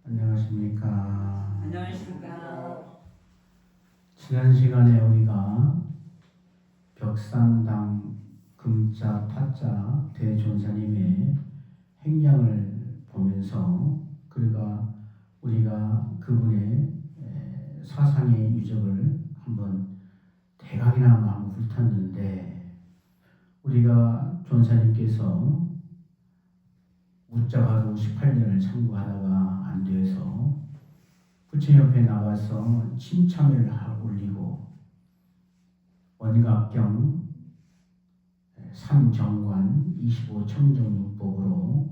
안녕하십니까. 안녕하십니까. 지난 시간에 우리가 벽산당 금자 타자 대존사님의 행량을 보면서 우리가 그분의 사상의 유적을 한번 대강이나마 한번 훑었는데, 우리가 존사님께서 무자가로 18년을 참고하다가 안 돼서 부처옆에 나와서 침참회를 올리고 원각경 3정관 25청정육법으로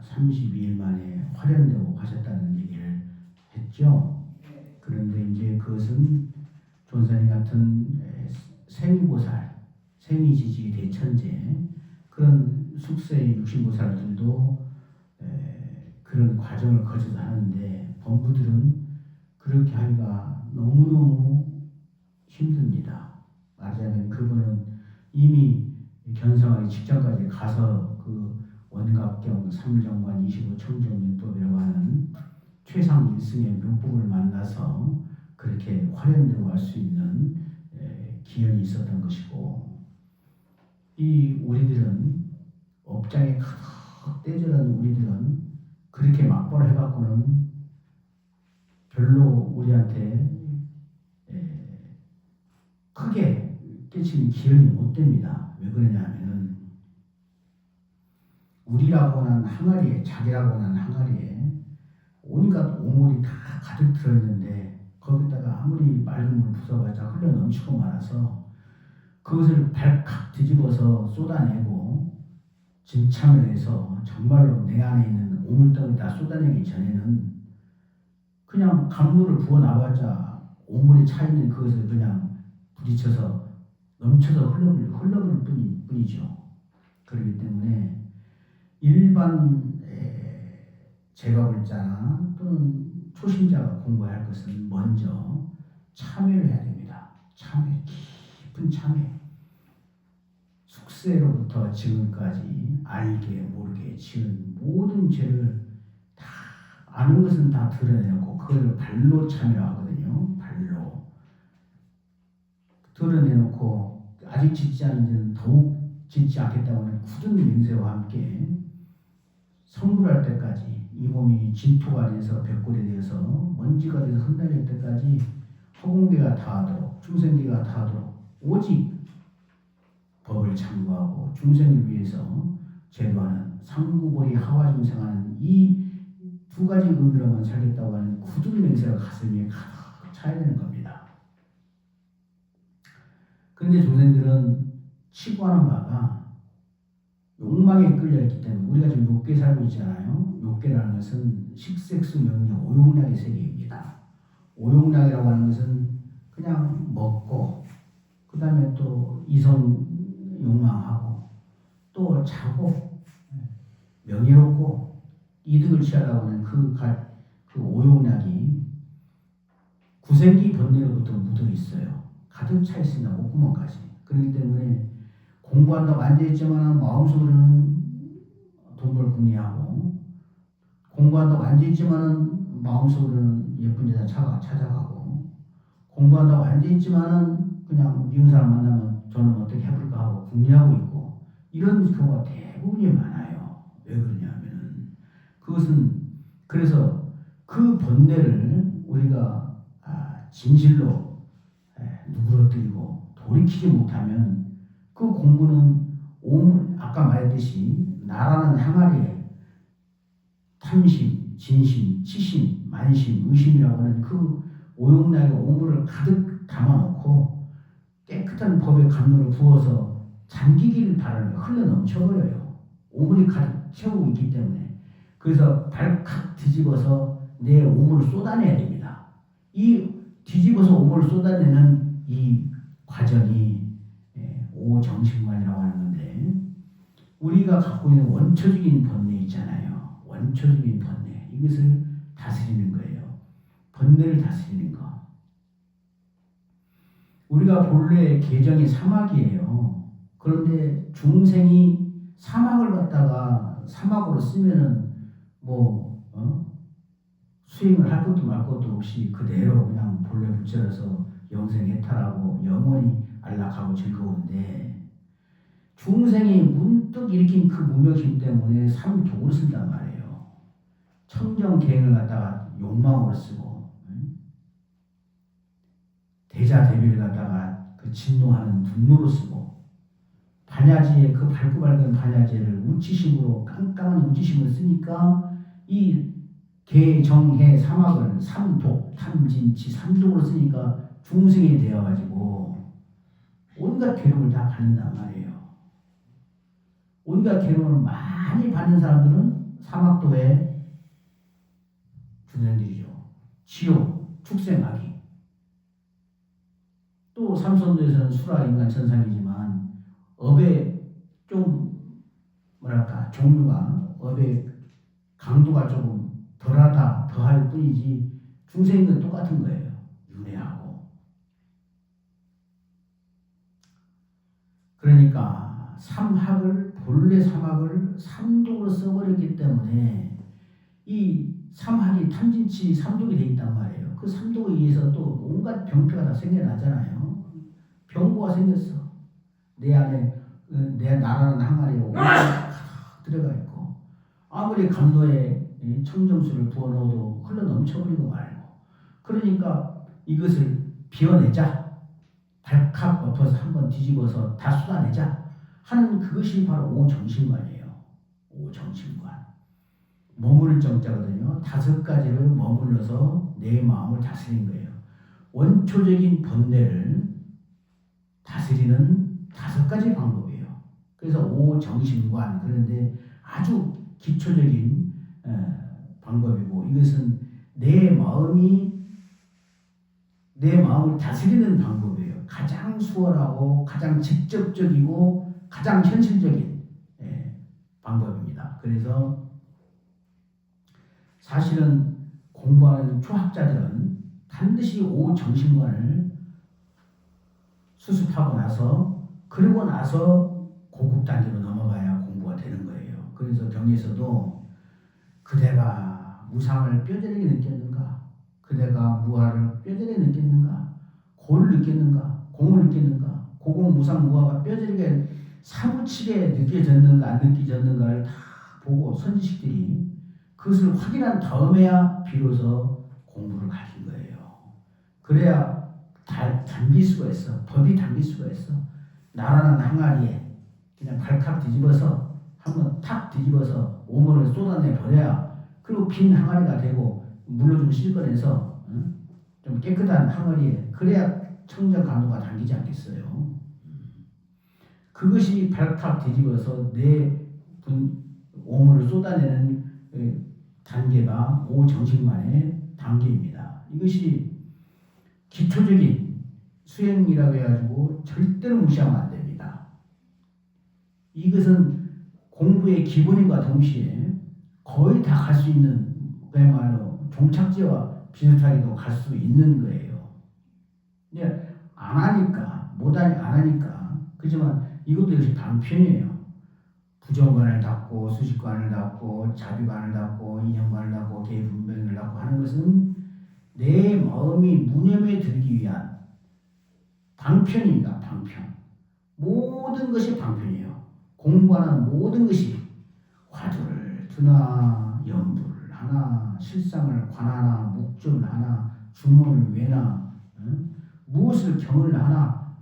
32일 만에 화련되고 가셨다는 얘기를 했죠. 그런데 이제 그것은 존사님 같은 생이보살, 생이지지 대천재, 그런 숙세의 육신보살들도 그런 과정을 거쳐서 하는데, 범부들은 그렇게 하기가 너무너무 힘듭니다. 말하자면 그분은 이미 견성하기 직전까지 가서 그 원각경 3정관 25청정율법이라고 하는 최상 일승의 묘법을 만나서 그렇게 화련되고 할 수 있는 기연이 있었던 것이고, 이 우리들은 업장에 가득 떼져라는 우리들은 그렇게 막벌 해갖고는 별로 우리한테 크게 끼치는 기연이 못 됩니다. 왜 그러냐 하면은, 우리라고 하는 항아리에, 자기라고 하는 항아리에 온갖 오물이 다 가득 들어있는데, 거기다가 아무리 맑은 물 부숴봤자 흘러 넘치고 말아서 그것을 발칵 뒤집어서 쏟아내고 진참을 해서 정말로 내 안에 있는 오물덩이 다 쏟아내기 전에는 그냥 강물을 부어놔봤자 오물이 차있는 그것을 그냥 부딪혀서 넘쳐서 흘러버릴 뿐이죠. 그렇기 때문에 일반 제가불자나 또는 초심자가 공부해야 할 것은 먼저 참회를 해야 됩니다. 참회, 깊은 참회. 숙세로부터 지금까지 알게 모르게 지은 모든 죄를 다 아는 것은 다 드러내놓고 그걸 발로 참여하거든요. 발로 드러내놓고 아직 짓지 않은 죄는 더욱 짓지 않겠다고 하는 굳은 맹세와 함께 성불할 때까지, 이 몸이 진토가 돼서 벽골이 되어서 먼지가 돼서 흩날릴 때까지 허공계가 다하도록, 중생계가 다하도록 오직 법을 참고하고 중생을 위해서 제도하는 상구보리 하와중생하는 이 두 가지 의미로만 살겠다고 하는 굳은 맹세가 가슴에 가득 차야 되는 겁니다. 그런데 중생들은 치부하는 바가 욕망에 끌려있기 때문에, 우리가 지금 욕계 살고 있잖아요. 욕계라는 것은 식색수 명령 오욕락의 세계입니다. 오욕락이라고 하는 것은 그냥 먹고, 그 다음에 또 이성 욕망하고, 또 자고, 명예롭고 이득을 취하려고 하는 그 오욕락이 구생기 번뇌로부터 묻어 있어요. 가득 차 있습니다. 목구멍까지. 그렇기 때문에 공부한다고 앉아있지만 마음속으로는 돈벌 궁리하고, 공부한다고 앉아있지만 마음속으로는 예쁜 여자 찾아가고, 공부한다고 앉아있지만 그냥 미운 사람 만나면 저는 어떻게 해볼까 하고 궁리하고 있고, 이런 경우가 대부분이 많아요. 왜 그러냐면은 그것은, 그래서 그 번뇌를 우리가 진실로 누그러뜨리고 돌이키지 못하면 그 공부는 아까 말했듯이 나라는 항아리에 탐심, 진심, 치심, 만심, 의심이라고 하는 그 오용락의 오물을 가득 담아놓고 깨끗한 법의 강물을 부어서 잠기기를 바라는, 흘러 넘쳐버려요. 오물이 가득 채우고 있기 때문에. 그래서 발칵 뒤집어서 내 오물을 쏟아내야 됩니다. 이 뒤집어서 오물을 쏟아내는 이 과정이 오정신관이라고 하는 건데, 우리가 갖고 있는 원초적인 번뇌 있잖아요. 원초적인 번뇌, 이것을 다스리는 거예요. 번뇌를 다스리는 거. 우리가 본래 계정이 사막이에요. 그런데 중생이 사막을 갖다가 사막으로 쓰면은 수행을 할 것도 말 것도 없이 그대로 그냥 본래 부처라서 영생해탈하고 영원히 안락하고 즐거운데, 중생이 문득 일으킨 그 무명심 때문에 삼독을 쓴단 말이에요. 청정계행을 갖다가 욕망으로 쓰고, 대자대비를 갖다가 그 진노하는 분노로 쓰고, 반야지에 그 밝고 밝은 반야지를 우치심으로 깜깜한 우치심을 쓰니까 이 개정해 사막을 삼독 탐진치 삼독으로 쓰니까 중생이 되어가지고 온갖 괴로움을 다 받는단 말이에요. 온갖 괴로움을 많이 받는 사람들은 사막도의 중생들이죠. 지옥, 축생하기. 또 삼선도에서는 수라 인간 천상이지만 업의 좀 뭐랄까 종류가 업의 강도가 조금 덜하다 더할 뿐이지 중생은 똑같은 거예요. 윤회하고. 그러니까 삼학을 본래 삼학을 삼독으로 써버렸기 때문에 이 삼학이 탐진치 삼독이 돼 있단 말이에요. 그 삼독에 의해서 또 온갖 병폐가 다 생겨나잖아요. 병고가 생겼어. 내 안에 내 나라는 항아리에 온갖 들어가 있고, 아무리 감로에 청정수를 부어넣어도 흘러 넘쳐버리고 말고. 그러니까 이것을 비워내자, 발칵 엎어서 한번 뒤집어서 다 쏟아내자 하는 그것이 바로 오정신관이에요. 오정신관. 머무를 정자거든요. 5가지를 머물러서 내 마음을 다스린 거예요. 원초적인 번뇌를 다스리는 5가지 방법이에요. 그래서 오정신관, 그런데 아주 기초적인 방법이고, 이것은 내 마음을 다스리는 방법이에요. 가장 수월하고 가장 직접적이고 가장 현실적인 방법입니다. 그래서 사실은 공부하는 초학자들은 반드시 오정신관을 수습하고 나서, 그러고 나서 고급 단계로 넘어가야 공부가 되는 거예요. 그래서 경에서도 그대가 무상을 뼈저리게 느꼈는가, 그대가 무아를 뼈저리게 느꼈는가, 고를 느꼈는가, 공을 느꼈는가, 고공 무상 무아가 뼈저리게 사무치게 느껴졌는가 안 느껴졌는가를 다 보고 선지식들이 그것을 확인한 다음에야 비로소 공부를 가진 거예요. 그래야 담길 수가 있어. 법이 담길 수가 있어. 나라는 항아리에 그냥 발칵 뒤집어서 한번 탁 뒤집어서 오물을 쏟아내 버려야, 그리고 빈 항아리가 되고 물로 좀 씻어내서 좀 깨끗한 항아리에, 그래야 청정 감도가 담기지 않겠어요. 그것이 발칵 뒤집어서 내 오물을 쏟아내는 단계가 오정신만의 단계입니다. 이것이 기초적인 수행이라고 해가지고 절대로 무시하면 안 됩니다. 이것은 공부의 기본인과 동시에 거의 다 갈 수 있는, 그야말로 종착지와 비슷하게도 갈 수 있는 거예요. 근데 안 하니까, 안 하니까. 그렇지만 이것도 역시 방편이에요. 부정관을 닫고 수식관을 닫고 자비관을 닫고 인연관을 닫고 개분별을 닫고 하는 것은 내 마음이 무념에 들기 위한 방편입니다. 방편. 모든 것이 방편이에요. 공부하는 모든 것이 화두를 두나 염불을 하나 실상을 관하나 묵주를 하나 주문을 외나 무엇을 경을 하나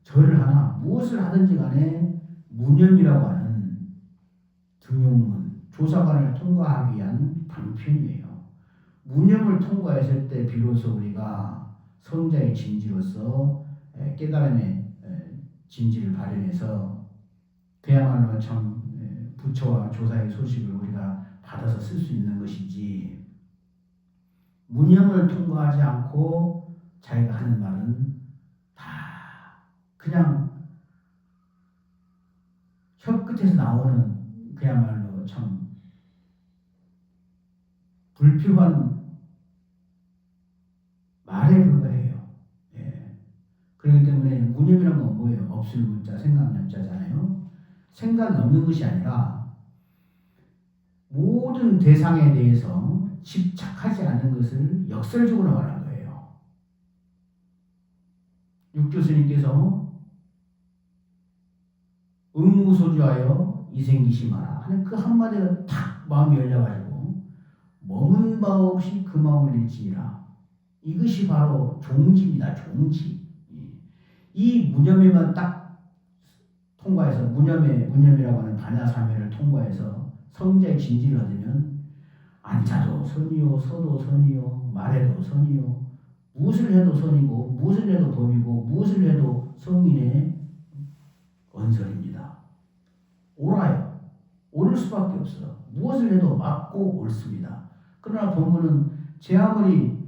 절을 하나 무엇을 하든지 간에 무념이라고 하는 등용문 조사관을 통과하기 위한 방편이에요. 무념을 통과했을 때 비로소 우리가 성자의 진지로서 깨달음의 진지를 발현해서 그야말로 참 부처와 조사의 소식을 우리가 받아서 쓸 수 있는 것이지, 무념을 통과하지 않고 자기가 하는 말은 다 그냥 혀 끝에서 나오는 그야말로 참 불필요한 말에 불과해요. 그렇기 때문에 무념이란 건 뭐예요? 없을 문자, 생각 연자잖아요. 생각이 없는 것이 아니라 모든 대상에 대해서 집착하지 않는 역설적으로 말한 거예요. 육교스님께서 응무소주하여 이생기시 마라 하는 그 한마디가 탁 마음이 열려가지고 머문 바 없이 그 마음을 일지니라. 이것이 바로 종지입니다. 종지. 이 무념에만 딱 통과해서 무념이라고 하는 반야사매를 통과해서 성자의 진지를 얻으면 앉아도 선이요, 서도 선이요, 말해도 선이요, 무엇을 해도 선이고 무엇을 해도 법이고 무엇을 해도 성인의 언설입니다. 옳아요. 옳을 수밖에 없어. 무엇을 해도 맞고 옳습니다. 그러나 본문은 제 아무리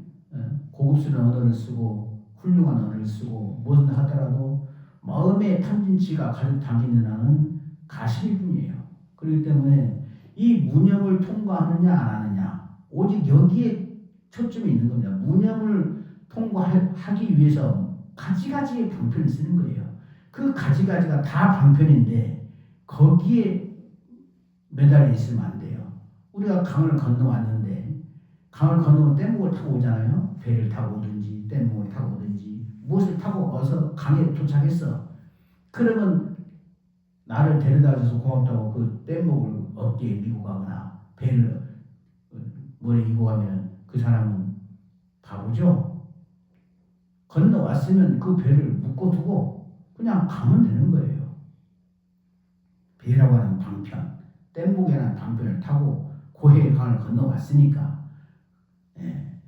고급스러운 언어를 쓰고 훌륭한 언어를 쓰고 무엇을 하더라도 마음의 탐진치가 가득 담기는 한은 가십일 뿐이에요. 그렇기 때문에 이 무념을 통과하느냐 안 하느냐 오직 여기에 초점이 있는 겁니다. 무념을 통과하기 위해서 가지가지의 방편을 쓰는 거예요. 그 가지가지가 다 방편인데 거기에 매달려 있으면 안 돼요. 우리가 강을 건너왔는데 강을 건너면 뗏목을 타고 오잖아요. 배를 타고 오든지 뗏목을 타고 오든지 무엇을 타고 와서 강에 도착했어. 그러면 나를 데려다줘서 고맙다고 그 뗏목을 어깨에 미고 가거나 배를 머리에 이고 가면 그 사람은 바보죠. 건너왔으면 그 배를 묶어두고 그냥 가면 되는 거예요. 배라고 하는 방편, 뗏목이라는 방편을 타고 고해의 강을 건너왔으니까. 예.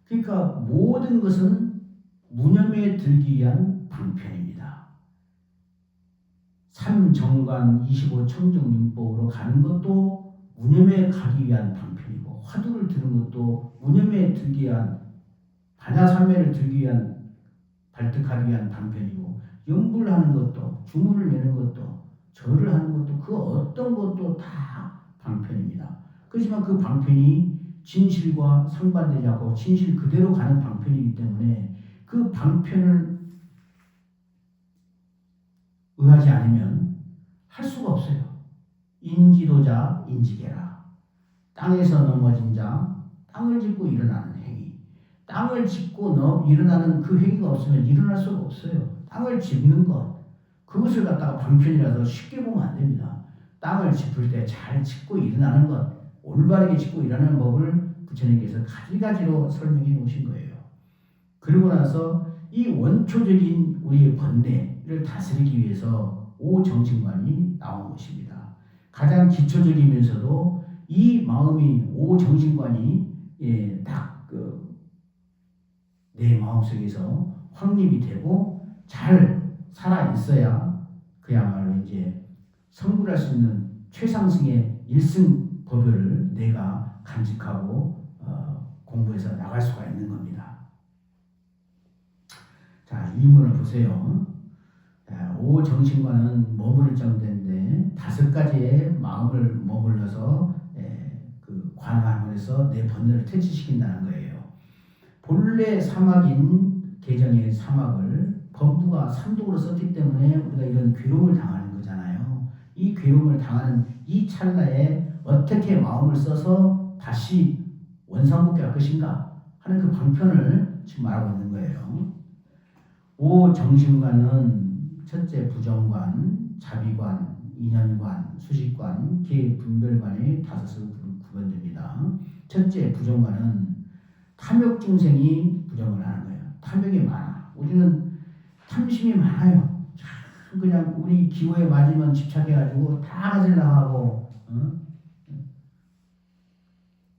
그러니까 모든 것은 무념에 들기 위한 방편입니다. 삼정관 25청정윤법으로 가는 것도 무념에 가기 위한 방편이고 화두를 들은 것도 무념에 들기 위한 반야삼매를 들기 위한 발득하기 위한 방편이고 염불 하는 것도 주문을 외는 것도 절을 하는 것도 그 어떤 것도 다 방편입니다. 그렇지만 그 방편이 진실과 상반되지 않고 진실 그대로 가는 방편이기 때문에 그 방편을 의하지 않으면 할 수가 없어요. 인지도자 인지계라. 땅에서 넘어진 자 땅을 짚고 일어나는 행위. 땅을 짚고 일어나는 그 행위가 없으면 일어날 수가 없어요. 땅을 짚는 것. 그것을 갖다가 방편이라서 쉽게 보면 안 됩니다. 땅을 짚을 때 잘 짚고 일어나는 것. 올바르게 짚고 일어나는 법을 부처님께서 가지가지로 설명해 놓으신 거예요. 그러고 나서 이 원초적인 우리의 번뇌를 다스리기 위해서 오정신관이 나온 것입니다. 가장 기초적이면서도 이 마음이 오정신관이 딱 내 마음속에서 확립이 되고 잘 살아 있어야 그야말로 이제 성불할 수 있는 최상승의 일승 법요를 내가 간직하고 공부해서 나갈 수가 있는 겁니다. 자, 이문을 보세요. 오정신과는 머무를 정도인데 5가지의 마음을 머물러서 그 관화하면서 내 번뇌를 퇴치시킨다는 거예요. 본래 사막인 개정의 사막을 법부가 삼독으로 썼기 때문에 우리가 이런 괴로움을 당하는 거잖아요. 이 괴로움을 당하는 이 찰나에 어떻게 마음을 써서 다시 원상복귀할 것인가 하는 그 방편을 지금 말하고 있는 거예요. 오정신관은 첫째 부정관, 자비관, 인연관, 수식관, 계분별관의 5으로 구분됩니다. 첫째 부정관은 탐욕 중생이 부정을 하는 거예요. 탐욕이 많아. 우리는 탐심이 많아요. 참 그냥 우리 기호에 맞으면 집착해가지고 다 가지려고 하고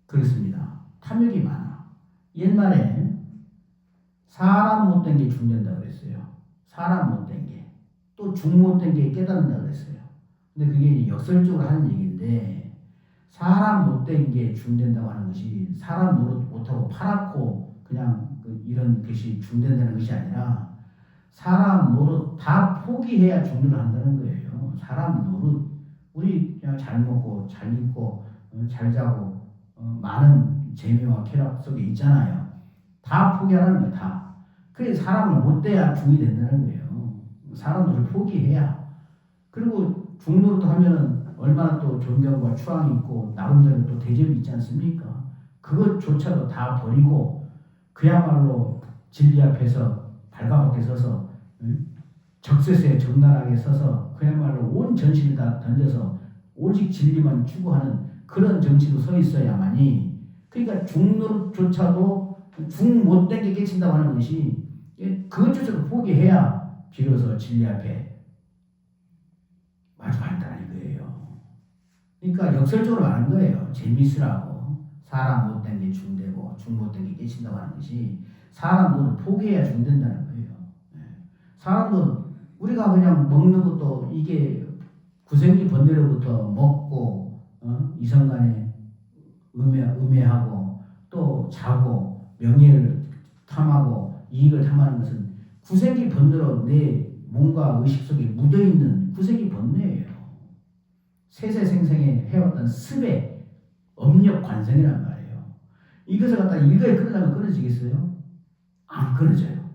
그렇습니다. 탐욕이 많아. 옛날에 사람 못된 게 중된다고 그랬어요. 사람 못된 게. 또 중 못된 게 깨닫는다고 그랬어요. 근데 그게 이제 역설적으로 하는 얘기인데 사람 못된 게 중된다고 하는 것이 사람 노릇 못하고 파랗고 그냥 이런 것이 중된다는 것이 아니라 사람 노릇 다 포기해야 중도를 한다는 거예요. 사람 노릇. 우리 그냥 잘 먹고 잘 입고 잘 자고 많은 재미와 쾌락 속에 있잖아요. 다 포기하라는 거예요. 다. 그래서 사람을 못 돼야 중이 된다는 거예요. 사람들을 포기해야. 그리고 중노릇 하면은 얼마나 또 존경과 추앙이 있고 나름대로 또 대접이 있지 않습니까? 그것조차도 다 버리고 그야말로 진리 앞에서 발가벗게 서서 적세에 적나라하게 서서 그야말로 온 전신을 다 던져서 오직 진리만 추구하는 그런 정치로 서 있어야만이, 그러니까 중노릇조차도 중 못된 게 깨친다고 하는 것이 그것조차도 포기해야 비로소 진리 앞에 마주한다는 거예요. 그러니까 역설적으로 말하는 거예요. 재밌으라고 사람 못된 게 중되고 중 못된 게 깨친다고 하는 것이 사람 노릇 포기해야 중된다는 거예요. 사람 노릇 우리가 그냥 먹는 것도 이게 구생기 번뇌로부터 먹고 이성간에 음해하고 또 자고 명예를 탐하고 이익을 탐하는 것은 구생기 번뇌로 내 몸과 의식 속에 묻어있는 구생기 번뇌예요. 세세생생에 해왔던 습의 업력 관성이란 말이에요. 이것을 갖다 일거에 끊으려면 끊어지겠어요? 안 끊어져요.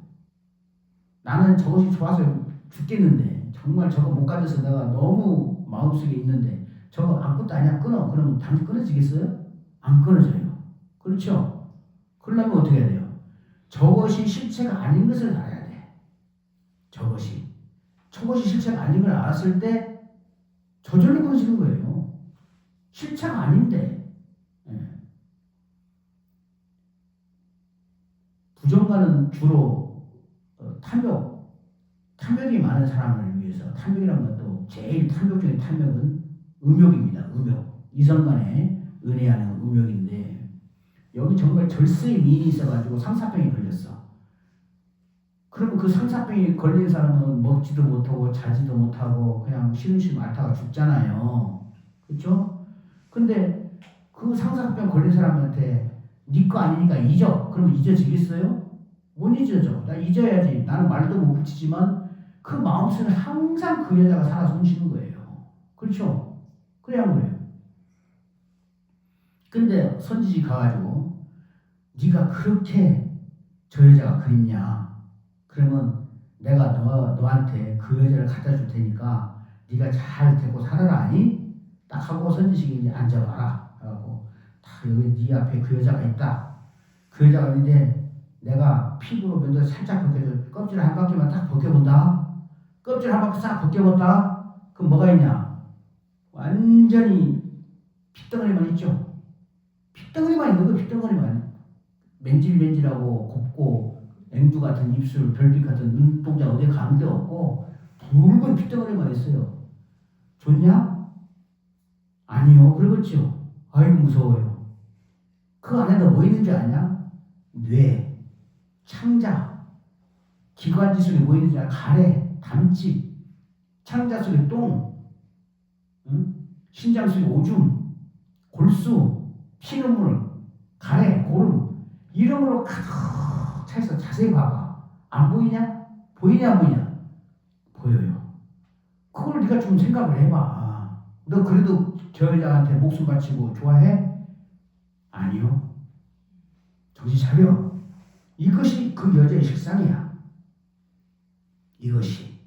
나는 저것이 좋아서 죽겠는데 정말 저거 못 가져서 내가 너무 마음속에 있는데 저거 아무것도 아니야 끊어. 그러면 당신 끊어지겠어요? 안 끊어져요. 그렇죠? 그러려면 어떻게 해야 돼요? 저것이 실체가 아닌 것을 알아야 돼. 저것이 실체가 아닌 걸 알았을 때 저절로 끊어지는 거예요. 실체가 아닌데. 부정과는 주로 탐욕이 많은 사람을 위해서, 탐욕이라는 것도 제일 탐욕적인 탐욕은 음욕입니다. 음욕. 이성간에 은혜하는 음욕인데 여기 정말 절세의 미인이 있어가지고 상사병이 걸렸어. 그러면 그 상사병이 걸린 사람은 먹지도 못하고 자지도 못하고 그냥 시름시름 앓다가 죽잖아요. 그렇죠? 근데 그 상사병 걸린 사람한테 네 거 아니니까 잊어. 그러면 잊어지겠어요? 못 잊어져. 나 잊어야지. 나는 말도 못 붙이지만 그 마음속에 항상 그 여자가 살아 숨쉬는 거예요. 그렇죠? 그래야 그래요. 근데 선지지 가가지고 네가 그렇게 저 여자가 그립냐? 그러면 내가 너한테 그 여자를 갖다 줄 테니까 네가 잘 데리고 살아라 하니? 딱 하고 선지식이 이제 앉아봐라. 하고 다 여기 네 앞에 그 여자가 있다. 그 여자가 있는데 내가 피부로 먼저 살짝 벗겨줘. 껍질 한 바퀴만 딱 벗겨본다. 껍질 한 바퀴 싹 벗겨봤다. 그럼 뭐가 있냐? 완전히 핏덩어리만 있죠. 핏덩어리만 있는 거, 핏덩어리만. 맨질맨질하고 곱고 앵두 같은 입술, 별빛 같은 눈동자 어디에 감도 없고 붉은 핏덩어리만 있어요. 좋냐? 아니요. 그러겠죠. 아이고 무서워요. 그 안에다 뭐 있는 줄 아냐? 뇌, 창자, 기관지 속에 뭐 있는 줄 아냐? 가래, 담집, 창자 속에 똥, 신장 속에 오줌, 골수, 피눈물, 가래, 고름 이런 걸로 가득 차있어. 자세히 봐봐. 안 보이냐? 보이냐 안 보이냐? 보여요. 그걸 네가 좀 생각을 해봐. 너 그래도 저 여자한테 목숨 바치고 좋아해? 아니요. 정신 차려. 이것이 그 여자의 식상이야. 이것이.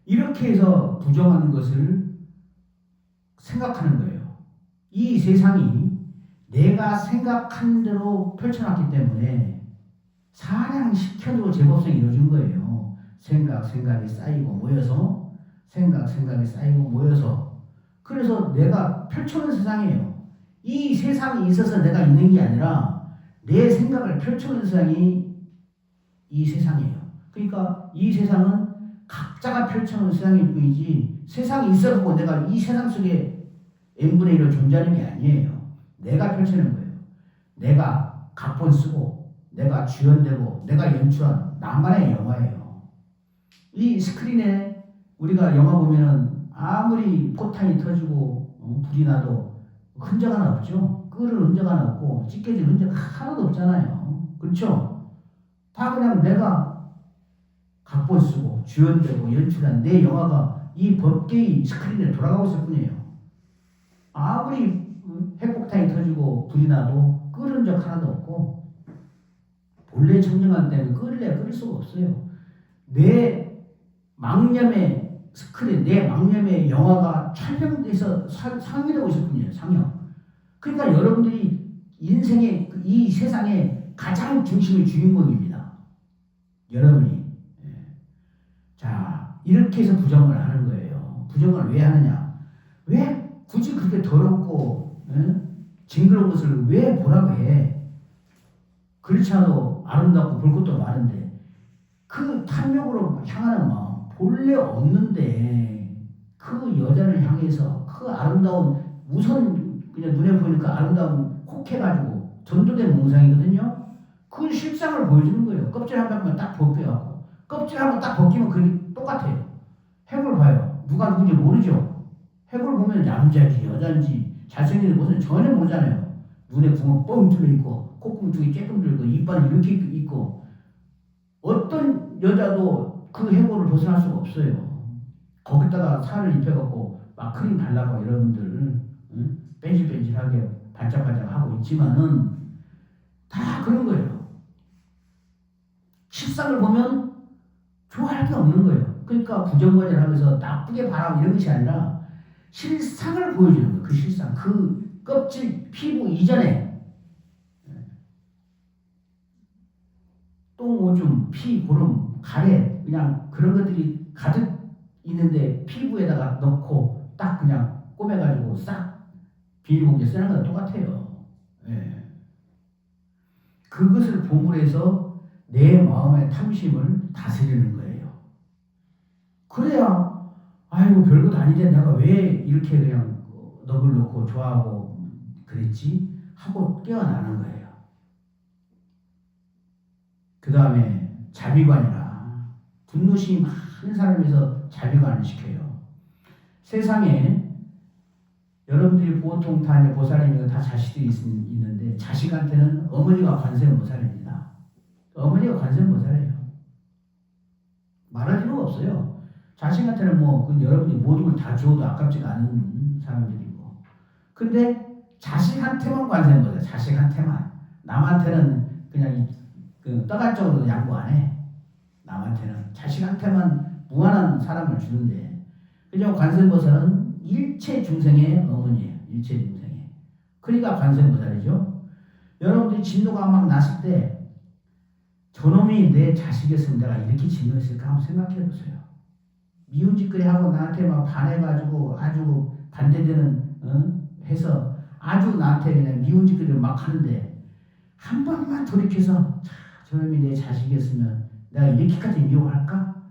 이렇게 해서 부정하는 것을 생각하는 거예요. 이 세상이 내가 생각한 대로 펼쳐놨기 때문에 사량시켜도 제법성이 이루어진 거예요. 생각이 쌓이고 모여서 생각이 쌓이고 모여서 그래서 내가 펼쳐놓은 세상이에요. 이 세상이 있어서 내가 있는 게 아니라 내 생각을 펼쳐놓은 세상이 이 세상이에요. 그러니까 이 세상은 각자가 펼쳐놓은 세상일 뿐이지 세상이 있어도 내가 이 세상 속에 n분의 1로 존재하는 게 아니에요. 내가 펼쳐낸 거예요. 내가 각본 쓰고 내가 주연되고 내가 연출한 나만의 영화예요. 이 스크린에 우리가 영화 보면은 아무리 포탄이 터지고 불이 나도 흔적 하나 없죠. 끓을 흔적 하나 없고 찢겨질 흔적 하나도 없잖아요. 그렇죠? 다 그냥 내가 각본 쓰고 주연되고 연출한 내 영화가 이 법계의 스크린에 돌아가고 있을 뿐이에요. 아무리 핵폭탄이 터지고 불이 나도 끓은 적 하나도 없고 본래 청정한 때는 끓일 수가 없어요. 내 망념의 스크린, 내 망념의 영화가 촬영돼서 상영되고 있을 뿐이에요. 상영. 그러니까 여러분들이 인생의 이 세상의 가장 중심의 주인공입니다. 여러분이. 자, 이렇게 해서 부정을 하는 거예요. 부정을 왜 하느냐? 왜 굳이 그렇게 더럽고 징그러운 것을 왜 보라고 해? 그렇지 않아도 아름답고 볼 것도 많은데 그 탐욕으로 향하는 마음 본래 없는데 그 여자를 향해서 그 아름다운 우선 그냥 눈에 보니까 아름다운 혹해가지고 전도된 몽상이거든요. 그 실상을 보여주는 거예요. 껍질 한 번만 딱 벗겨갖고 껍질 한 번 딱 벗기면 그게 똑같아요. 핵을 봐요. 누가 누군지 모르죠. 핵을 보면 남자인지 여자인지 잘생긴 모습은 전혀 모르잖아요. 눈에 구멍 뻥 뚫려 있고 콧구멍 두 개 쬐끔 들고 이빨이 이렇게 있고 어떤 여자도 그 해골을 벗어날 수가 없어요. 거기다가 살을 입혀갖고 막 크림 발라고 여러분들 뺀질뺀질하게 반짝반짝하고 있지만은 다 그런 거예요. 실상을 보면 좋아할 게 없는 거예요. 그러니까 부정거리를 하면서 나쁘게 바라고 이런 것이 아니라 실상을 보여주는 거예요. 그 실상, 그 껍질, 피부 이전에 똥, 오줌, 피, 고름, 가래 그냥 그런 것들이 가득 있는데 피부에다가 넣고 딱 그냥 꼬매가지고 싹 비닐봉지에 쓰는 거랑 똑같아요. 예. 그것을 본으로 해서 내 마음의 탐심을 다스리는 거예요. 그래야 아이고 별것 아닌데 내가 왜 이렇게 그냥 넋을 놓고 좋아하고 그랬지? 하고 깨어나는 거예요. 그 다음에 자비관이라 분노심이 많은 사람에서 자비관을 시켜요. 세상에 여러분들이 보통 다 이제 보살님이고 다 자식들이 있는데 자식한테는 어머니가 관세음보살입니다. 어머니가 관세음보살이에요. 말할 필요가 없어요. 자식한테는 뭐 여러분이 모든 걸 다 주어도 아깝지가 않은 사람들이고. 근데 자식한테만 관세음보살. 자식한테만. 남한테는 그냥 그 떠간적으로 양보 안 해. 남한테는 자식한테만 무한한 사랑을 주는데 그죠? 관세음보살은 일체 중생의 어머니예요. 일체 중생의. 그러니까 관세음보살이죠. 여러분들이 진노가 막 났을 때 저놈이 내 자식이었으면 내가 이렇게 진노했을까 한번 생각해 보세요. 미운 짓거리 하고 나한테 막 반해가지고 아주 반대되는 해서 아주 나한테 그냥 미운 짓거리를 막 하는데 한 번만 돌이켜서 저놈이 내 자식이었으면 내가 이렇게까지 미워할까?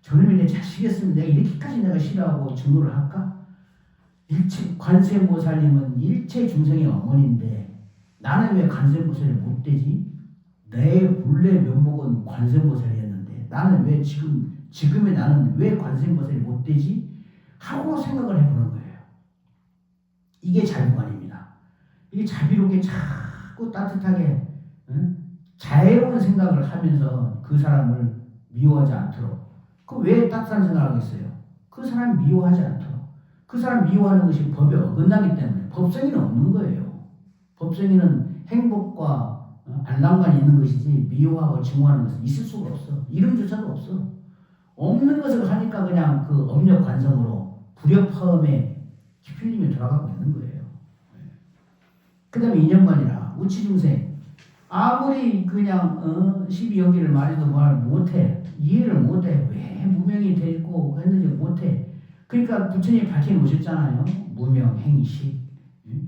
저놈이 내 자식이었으면 내가 이렇게까지 내가 싫어하고 증오를 할까? 일체 관세음보살님은 일체 중생의 어머니인데 나는 왜 관세음보살이 못 되지? 내 본래 면목은 관세음보살이었는데 나는 왜 지금의 나는 왜 관세음보살이 못 되지? 하고 생각을 해보는 거예요. 이게 자비관입니다. 이게 자비롭게 자꾸 따뜻하게 자애로운 생각을 하면서 그 사람을 미워하지 않도록. 그 왜 따뜻한 생각을 하겠어요? 그 사람 미워하지 않도록. 그 사람 미워하는 것이 법에 어긋나기 때문에 법성이는 없는 거예요. 법성이는 행복과 안락만이 있는 것이지 미워하고 증오하는 것은 있을 수가 없어. 이름조차도 없어. 없는 것을 하니까 그냥 그 업력 관성으로 불협화음에 기필림이 돌아가고 있는 거예요. 그 다음에 인연관이라 우치중생. 아무리 그냥 12연기를 말해도 말 못해. 이해를 못해. 왜 무명이 되고 했는지 못해. 그러니까 부처님이 밝혀놓으셨잖아요. 무명, 행식.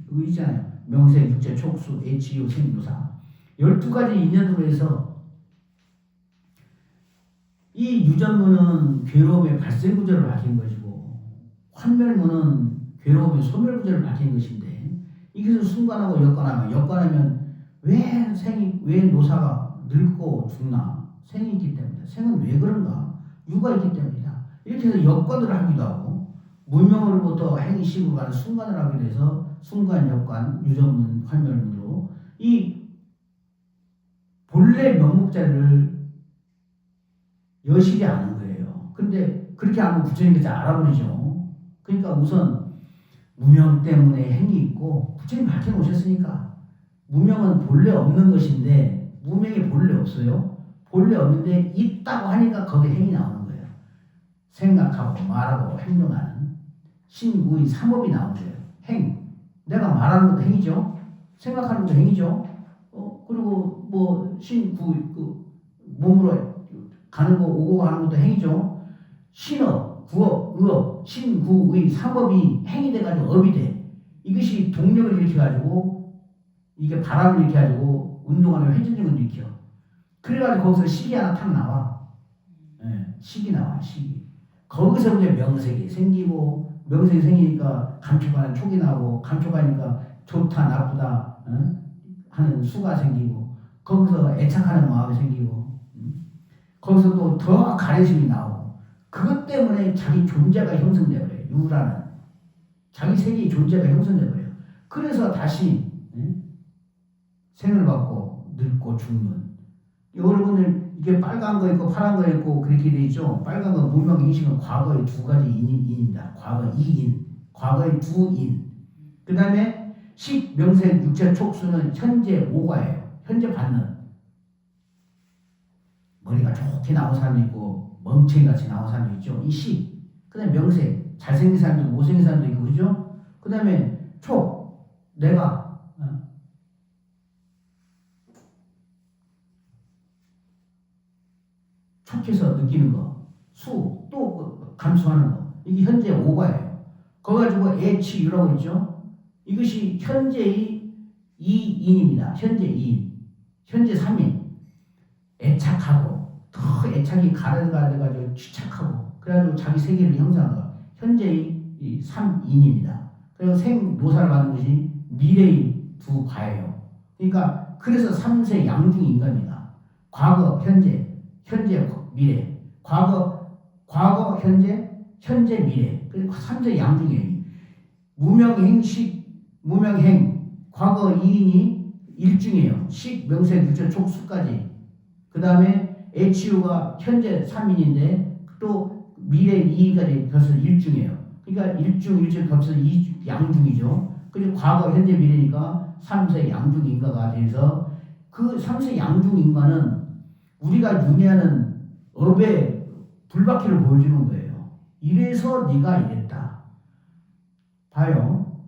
그거 있잖아요. 명세, 육체, 촉수, 애치유, 생유사. 12가지 인연으로 해서 이 유전문은 괴로움의 발생 구조를 밝힌 것이고 환멸문은 괴로움의 소멸 구조를 밝힌 것인데 이것을 순간하고 역관하면 왜 노사가 늙고 죽나? 생이 있기 때문이다. 생은 왜 그런가? 유가 있기 때문이다. 이렇게 해서 역관을 하기도 하고 문명으로부터 행식으로 가는 순간을 하기도 해서 순간, 역관, 유전문, 환멸문으로 이 본래 명목자를 여실히 아는 거예요. 근데 그렇게 하면 부처님께서 알아버리죠. 그러니까 우선 무명 때문에 행이 있고 부처님 밝혀놓으셨으니까 무명은 본래 없는 것인데 무명이 본래 없어요. 본래 없는데 있다고 하니까 거기에 행이 나오는 거예요. 생각하고 말하고 행동하는 신구의 삼업이 나오는 거예요. 행. 내가 말하는 것도 행이죠. 생각하는 것도 행이죠. 그리고 뭐 신구 몸으로 가는 거 오고 가는 것도 행위죠. 신업, 구업, 의업, 신구의 삼업이 행이 돼가지고 업이 돼. 이것이 동력을 일으켜가지고 이게 바람을 일으켜가지고 운동하는 회전력을 일으켜. 그래가지고 거기서 식이 하나 탁 나와. 예, 식이 나와, 식이. 거기서 이제 명색이 생기고, 명색이 생기니까 감촉하는 촉이 나고, 감촉하니까 좋다, 나쁘다, 하는 수가 생기고, 거기서 애착하는 마음이 생기고, 거기서 또 더 가려심이 나오고, 그것 때문에 자기 존재가 형성되어버려요. 유라는. 자기 세계의 존재가 형성되어버려요. 그래서 다시, 생을 받고, 늙고, 죽는. 여러분들, 이게 빨간 거 있고, 파란 거 있고, 그렇게 돼 있죠? 빨간 거, 문명인식은 과거의 두 가지 인입니다. 과거 2인. 과거의 두 인. 그 다음에, 식, 명색, 육체, 촉수는 현재 5과예요. 현재 받는. 머리가 좋게 나온 사람도 있고 멍청이 같이 나온 사람도 있죠. 이 식. 그 다음에 명색. 잘생긴 사람도 있고 못생긴 사람도 있고 그죠? 그 다음에 촉. 내가. 촉해서 느끼는 거. 수. 또 감수하는 거. 이게 현재 5과예요. 그거 가지고 애치유라고 있죠. 이것이 현재의 2인입니다. 현재 2인. 현재 3인. 애착하고 더 애착이 가려가지고 취착하고 그래가지고 자기 세계를 형성한 거. 현재의 이 3인입니다. 그리고 생노사를 받는 것이 미래의 두 과예요. 그러니까 그래서 3세 양중 인간입니다. 과거, 현재, 미래. 과거, 현재, 미래. 그리고 3세 양중이에요. 무명행, 과거 2인이 1중이에요. 식, 명색, 유체, 촉수까지. 그 다음에 HU가 현재 3인인데 또 미래 2인까지 겹쳐서 1중이에요. 그러니까 1중, 1중 겹쳐서 2중, 양중이죠. 그리고 과거, 현재, 미래니까 3세 양중인가가 돼서 그 3세 양중인가는 우리가 윤회하는 업의 불바퀴를 보여주는 거예요. 이래서 네가 이랬다. 봐요.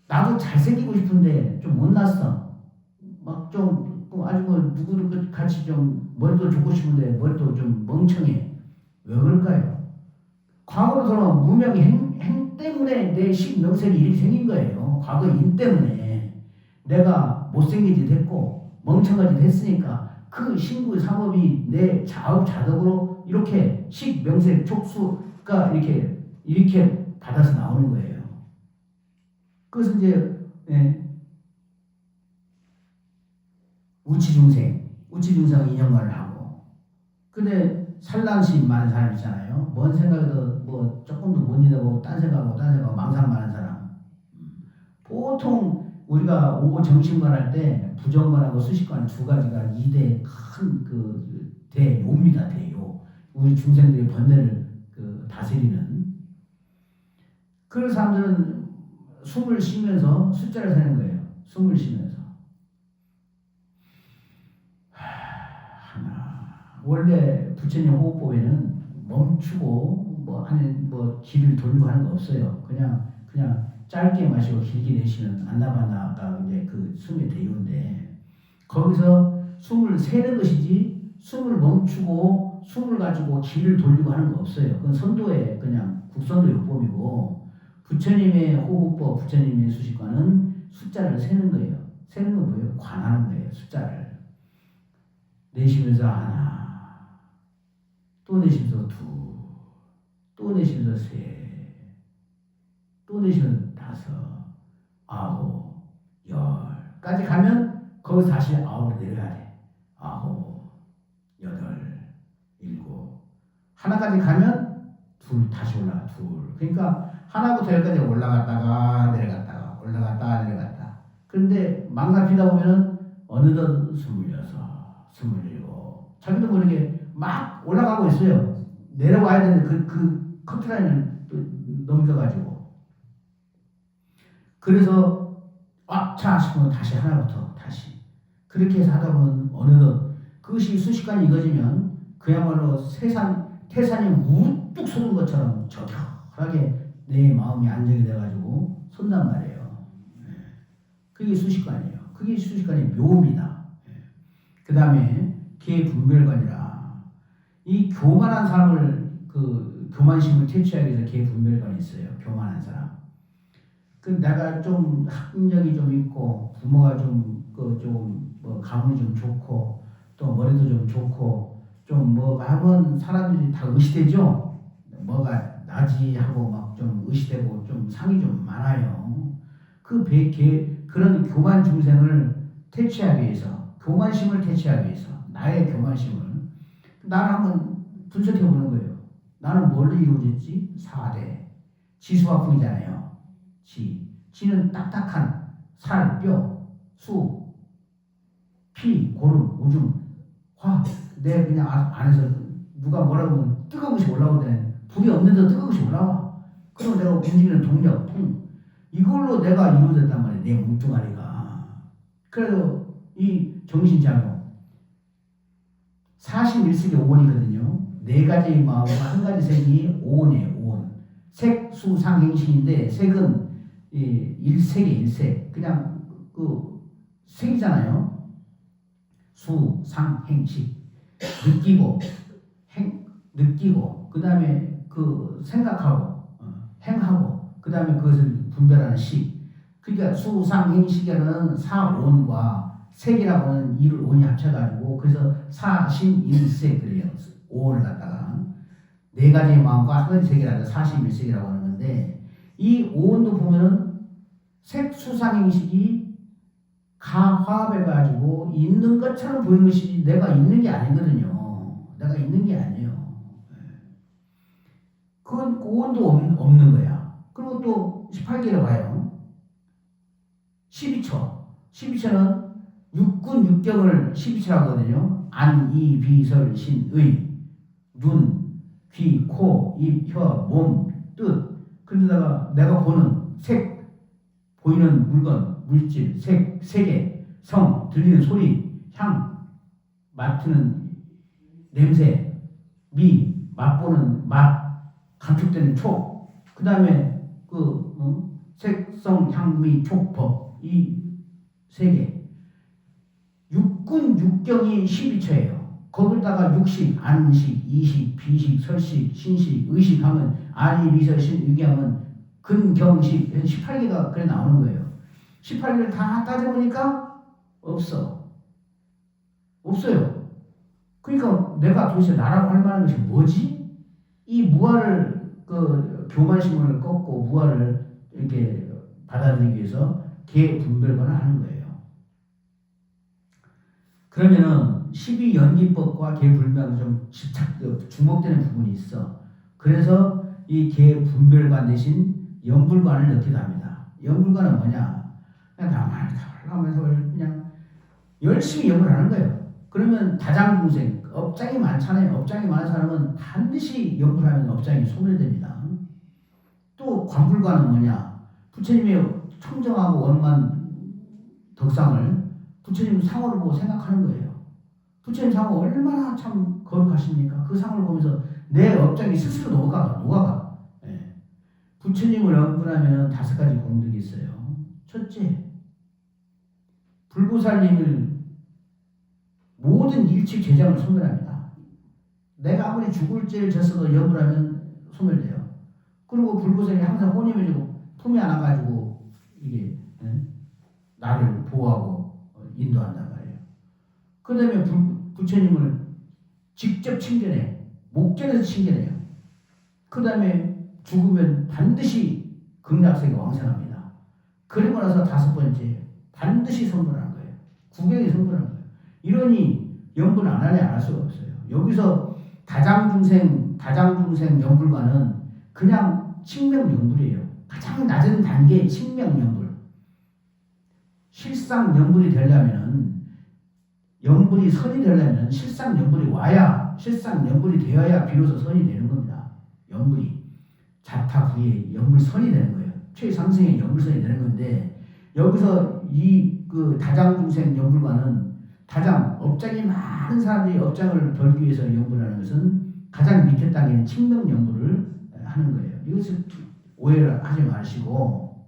나도 잘생기고 싶은데 좀 못났어. 막 좀 아주 뭐 누구를 같이 좀 머리도 좋고 싶은데 머리도 좀 멍청해. 왜 그럴까요? 과거로 돌아오면 무명의 행 때문에 내 식명색이 이렇게 생긴 거예요. 과거 인 때문에 내가 못생긴 짓 했고 멍청한 짓 했으니까 그 신구의 상업이 내 자업자득으로 이렇게 식명색 촉수가 이렇게 받아서 나오는 거예요. 그래서 이제 우치중생 인연관을 하고 근데 산란심 많은 사람 있잖아요. 뭔 생각에도 뭐 조금도 못 잊어보고 딴 생각하고 망상 많은 사람. 보통 우리가 오고 정신관 할 때 부정관하고 수식관 두 가지가 2대 큰 대요입니다. 대요. 우리 중생들의 번뇌를 다스리는. 그런 사람들은 숨을 쉬면서 숫자를 세는 거예요. 숨을 쉬면서. 원래 부처님 호흡법에는 멈추고 뭐 길을 돌리고 하는 거 없어요. 그냥 짧게 마시고 길게 내쉬는 안나반나가 이제 그 숨의 대요인데 거기서 숨을 세는 것이지 숨을 멈추고 숨을 가지고 길을 돌리고 하는 거 없어요. 그건 선도의 그냥 국선도 요법이고 부처님의 호흡법, 부처님의 수식관은 숫자를 세는 거예요. 세는 건 뭐예요? 관하는 거예요. 숫자를 내쉬면서 하나. 또 내쉬면서 둘, 또 내쉬면서 셋, 또 내쉬면서 다섯, 아홉, 열까지 가면 거기서 다시 아홉으로 내려야 돼. 아홉, 여덟, 일곱. 하나까지 가면 둘 다시 올라가. 둘. 그러니까 하나부터 열까지 올라갔다가 내려갔다가 올라갔다가 내려갔다. 그런데 망상 피다 보면은 어느덧 26, 27. 자기도 모르게 막 올라가고 있어요. 내려와야 되는데 그 커트라인을 또 넘겨가지고. 그래서 차 싶으면 다시 하나부터 다시. 그렇게 해서 하다 보면 어느덧 그것이 순식간에 익어지면 그야말로 태산이 우뚝 솟는 것처럼 저결하게 내 마음이 안정이 돼가지고 솟단 말이에요. 그게 순식간이에요. 그게 수식관의 묘입니다. 그 다음에 계분별관이라 이 교만한 사람을 그 교만심을 퇴치하기 위해서 계분별관이 있어요. 교만한 사람. 그 내가 좀 학력이 좀 있고 부모가 뭐 가문이 좀 좋고 또 머리도 좀 좋고 좀 뭐가 하면 사람들이 다 의시되죠. 뭐가 나지 하고 막 좀 의시되고 좀 상이 좀 많아요. 그런 교만 중생을 퇴치하기 위해서 교만심을 퇴치하기 위해서 나의 교만심을 나를 한번 분석해 보는 거예요. 나는 뭘로 이루어졌지? 4대 지수화풍이잖아요. 지는 딱딱한 살, 뼈, 수, 피, 고름, 오줌, 화. 내 그냥 안에서 누가 뭐라고 하면 뜨거운 것이 올라오대. 불이 없는데도 뜨거운 것이 올라와. 그럼 내가 움직이는 동력, 통. 이걸로 내가 이루어졌단 말이야. 내 몸뚱아리가. 그래서 이 정신작용. 41색이 오온이거든요. 네 가지 마음과 한 가지 색이 오온이에요. 오온. 색, 수, 상, 행식인데 색은 일색이에요. 일색. 그냥 그 색이잖아요. 수, 상, 행식. 느끼고 그 다음에 그 생각하고 행하고 그 다음에 그것을 분별하는 식. 그러니까 수, 상, 행식에는 사온과 색이라고 하는 이를 온이 합쳐가지고 그래서 사심일색 그래요. 오를 갖다가 네 가지의 마음과 한 가지 색이라서 사심일색이라고 하는 건데 이 오온도 보면은 색, 수, 상, 행식이 가화합해가지고 있는 것처럼 보이는 것이 내가 있는 게 아니거든요. 내가 있는 게 아니에요. 그건 오온도 없는 거야. 그리고 또 18개를 봐요. 12처. 12처는 육군 육경을 12처라고 하거든요. 안, 이, 비, 설, 신, 의. 눈, 귀, 코, 입, 혀, 몸, 뜻. 그러다가 내가 보는 색, 보이는 물건, 물질, 색, 세계, 성, 들리는 소리, 향, 맡는 냄새, 미, 맛보는 맛, 감촉되는 촉, 그 다음에 색성, 향미, 촉법 이 세 개. 육군 육경이 12처예요. 거기다가 육식, 안식, 이식, 비식, 설식, 신식, 의식 하면 아니, 미서, 신, 의기하면 근경식 18개가 그래 나오는 거예요. 18개를 다 따져보니까 없어요. 그러니까 내가 도대체 나라고 할 만한 것이 뭐지? 이 무아를 교만심을 꺾고 무아를 이렇게 받아들이기 위해서 계분별관을 하는 거예요. 그러면은 12연기법과 계분별관은 좀 주목되는 부분이 있어. 그래서 이 계분별관 대신 연불관을 넣기도 합니다. 연불관은 뭐냐? 그냥 가만히 하면서 그냥 열심히 연불하는 거예요. 그러면 다장중생 업장이 많잖아요. 업장이 많은 사람은 반드시 연불하면 업장이 소멸됩니다. 또 관불관은 뭐냐? 부처님의 청정하고 원만 덕상을 부처님 상호를 보고 생각하는 거예요. 부처님 상호 얼마나 참 거룩하십니까? 그 상호를 보면서 내 업장이 스스로 녹아가. 예. 부처님을 연불하면 5가지 공덕이 있어요. 첫째, 불보살님을 모든 일체 죄장을 소멸합니다. 내가 아무리 죽을 죄를 졌어도 연불하면 소멸돼요. 그리고 불보살이 항상 혼임해주고 품에 안아가지고 이게 나를 보호하고 인도한단 말이에요. 그 다음에 부처님을 직접 칭견해. 목전에서 칭견해요. 그 다음에 죽으면 반드시 극락세가 왕생합니다. 그리고 나서 5번째 반드시 선물하는 거예요. 구경에 선물하는 거예요. 이러니 연불 안 하냐 안 할 수가 없어요. 여기서 다장중생 연불과는 그냥 칭명연불이에요. 가장 낮은 단계의 칭명연불. 실상연불이 되려면은 연불이 선이 되려면 실상연불이 와야 실상연불이 되어야 비로소 선이 되는 겁니다. 연불이 자타부의 연불선이 되는 거예요. 최상승의 연불선이 되는 건데 여기서 그 다장중생 연불과는 업장이 많은 사람들이 업장을 벌기 위해서 연불하는 것은 가장 밑에 단계는 칭명연불을 하는 거예요. 이것을 오해를 하지 마시고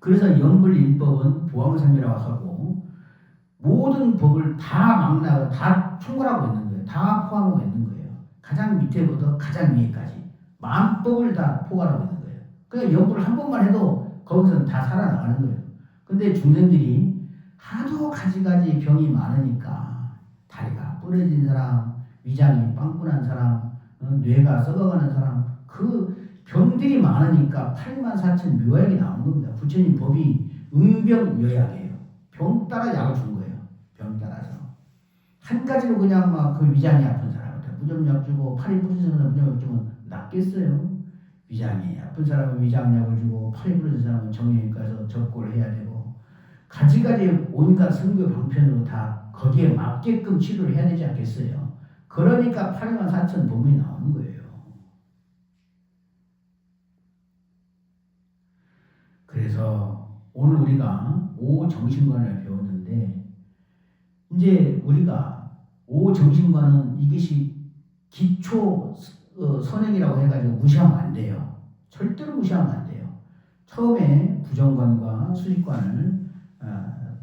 그래서 영불일법은 보왕삼이라고 하고 모든 법을 다 망라하고 다 총괄하고 있는 거예요. 다 포함하고 있는 거예요. 가장 밑에부터 가장 위에까지 만법을 다 포괄하고 있는 거예요. 그러니까 영불을 한 번만 해도 거기서 다 살아나가는 거예요. 근데 중생들이 하도 가지가지 병이 많으니까 다리가 부러진 사람, 위장이 빵꾸난 사람, 뇌가 썩어가는 사람, 그 병들이 많으니까 84,000 묘약이 나오는 겁니다. 부처님 법이 응병묘약이에요. 병 따라 약을 준 거예요. 병 따라서. 한 가지로 그냥 막 그 위장이 아픈 사람한테 무좀약 주고 팔이 부러진 사람한테 무좀약 주면 낫겠어요. 위장이 아픈 사람은 위장약을 주고 팔이 부러진 사람은 정형외과 가서 접고를 해야 되고 가지가지 온갖 선교 방편으로 다 거기에 맞게끔 치료를 해야 되지 않겠어요. 그러니까 84,000 법문이 나오는 거예요. 그래서 오늘 우리가 오정신관을 배웠는데 이제 우리가 오정신관은 이것이 기초 선행이라고 해가지고 무시하면 안 돼요. 절대로 무시하면 안 돼요. 처음에 부정관과 수식관을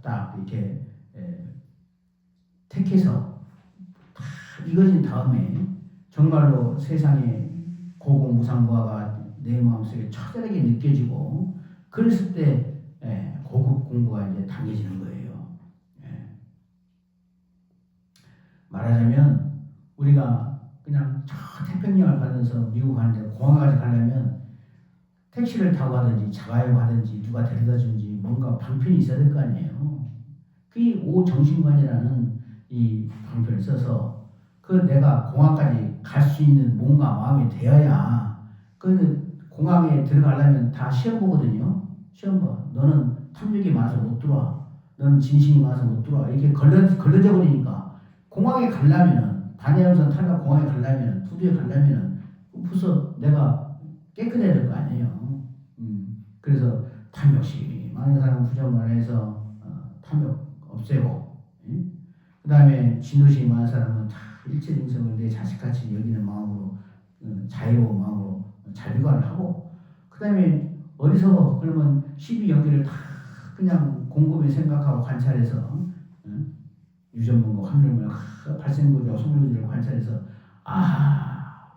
딱 이렇게 택해서 다 이거진 다음에 정말로 세상에 고공무상무화가 내 마음속에 처절하게 느껴지고 그랬을 때 고급 공부가 이제 당겨지는 거예요. 말하자면 우리가 그냥 저 태평양을 가면서 미국 가는데 공항까지 가려면 택시를 타고 가든지 자가용 하든지 누가 데려다 주든지 뭔가 방편이 있어야 될 거 아니에요. 그 오정신관이라는 이 방편을 써서 그 내가 공항까지 갈 수 있는 몸과 마음이 되어야 그 공항에 들어가려면 다 시험 보거든요. 시험 봐. 너는 탐욕이 많아서 못 들어와. 너는 진심이 많아서 못 들어와. 이렇게 걸려져 버리니까 공항에 가려면은 반야음선 타다 공항에 가려면 부두에 가려면은 벌써 내가 깨끗해야 될 거 아니에요. 그래서 탐욕심이 많은 사람은 부정관해서 탐욕 없애고, 그 다음에 진노심이 많은 사람은 다 일체중생을 내 자식같이 여기는 마음으로 자유로운 마음으로 자비관을 하고, 그 다음에 어리석어 그러면 12연계를 다 그냥 곰곰이 생각하고 관찰해서 유전문고 합률문고 발생구조 소멸구조를 관찰해서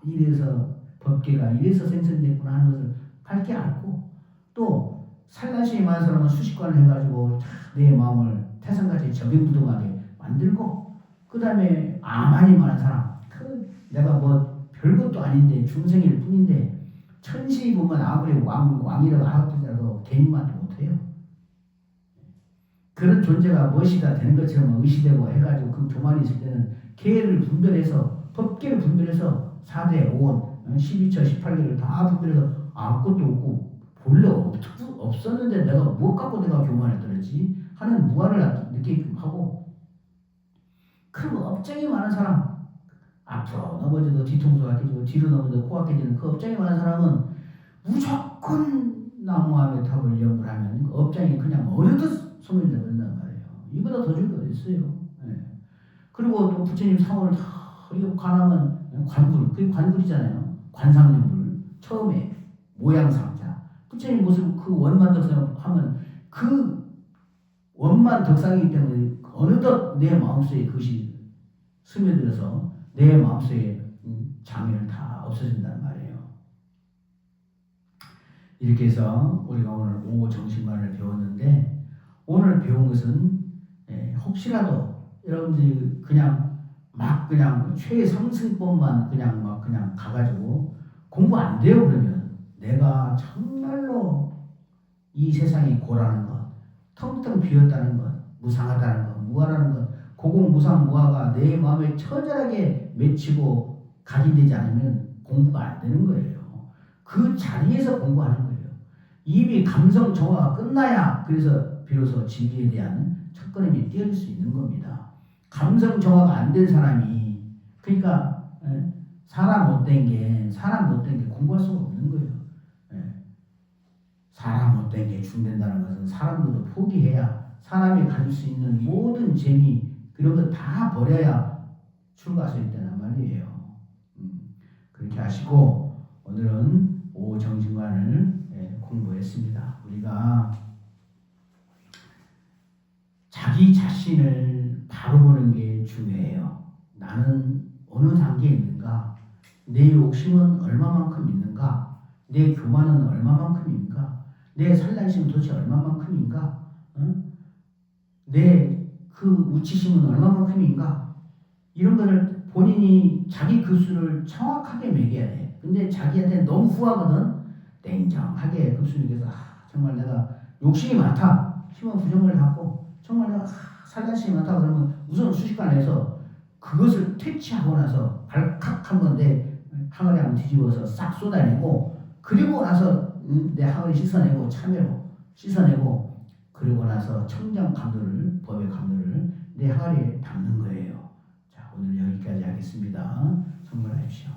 이래서 법계가 이래서 생성됐구나 하는 것을 밝게 알고, 또 산란심이 많은 사람은 수식관을 해가지고 내 마음을 태산같이 저변부동하게 만들고, 그 다음에 아만이 많은 사람, 내가 뭐 별것도 아닌데 중생일 뿐인데 천시 보면 아무리 왕이라고 하더라도 개인만도 못해요. 그런 존재가 무엇이다 되는 것처럼 의시되고 해가지고 그 교만이 있을 때는 계를 분별해서 법계를 분별해서 4대 5원 12처 18개를 다 분별해서 아무것도 없고 본래 없었는데 내가 뭐 갖고 내가 교만을 떨었지 하는 무아를 느끼게끔 하고, 그럼 업장이 많은 사람, 앞으로 넘어져도 뒤통수가 깨지고 뒤로 넘어져도 코가 깨지는 그 업장이 많은 사람은 무조건 나무함의 탑을 연구하면 그 업장이 그냥 어느덧 소멸되어 버린단 말이에요. 이보다 더 좋은 게 어디 있어요. 그리고 또 부처님 상호를 다 이거 관하면 관굴, 그게 관굴이잖아요. 관상용불 처음에 모양상자 부처님 모습 그 원만 덕상 하면 그 원만 덕상이기 때문에 어느덧 내 마음속에 그것이 스며들어서 내 마음속에 장애를 다 없어진단 말이에요. 이렇게 해서 우리가 오늘 오정신관을 배웠는데, 오늘 배운 것은 혹시라도 여러분들이 그냥 최상승법만 그냥 가가지고 공부 안 돼요 그러면 내가 정말로 이 세상이 고라는 것, 텅텅 비었다는 것, 무상하다는 것, 무아라는 것, 고공무상 무아가 내 마음에 처절하게 맺히고 각인되지 않으면 공부가 안 되는 거예요. 그 자리에서 공부하는 거예요. 이미 감성 정화가 끝나야 그래서 비로소 진리에 대한 첫걸음이 띄어질 수 있는 겁니다. 감성 정화가 안 된 사람이, 그러니까 사람 못된 게 공부할 수가 없는 거예요. 사람 못된 게 중된다는 것은 사람들도 포기해야, 사람이 가질 수 있는 모든 재미 그런 거 다 버려야 출가할 수 있다는 말이에요. 그렇게 하시고 오늘은 오정신관을 공부했습니다. 우리가 자신을 바로 보는 게 중요해요. 나는 어느 단계에 있는가? 내 욕심은 얼마만큼 있는가? 내 교만은 얼마만큼인가? 내 산란심은 도대체 얼마만큼인가? 응? 내 그 우치심은 얼마만큼인가? 이런 거를 본인이 자기 급수를 정확하게 매겨야 돼. 근데 자기한테 너무 후하거든. 냉정하게 급수를 매겨서 정말 내가 욕심이 많다. 힘은 부정을 갖고 정말 내가 산란심이 많다 그러면 우선 수식관에서 그것을 퇴치하고 나서 발칵 한번 내 항아리 한번 뒤집어서 싹 쏟아내고 그리고 나서 내 항아리 씻어내고 참외로 씻어내고 그리고 나서 청정 감도를 법의 감도를 내 항아리에 담는 거예요. 자 오늘 여기까지 하겠습니다. 정말 하십시오.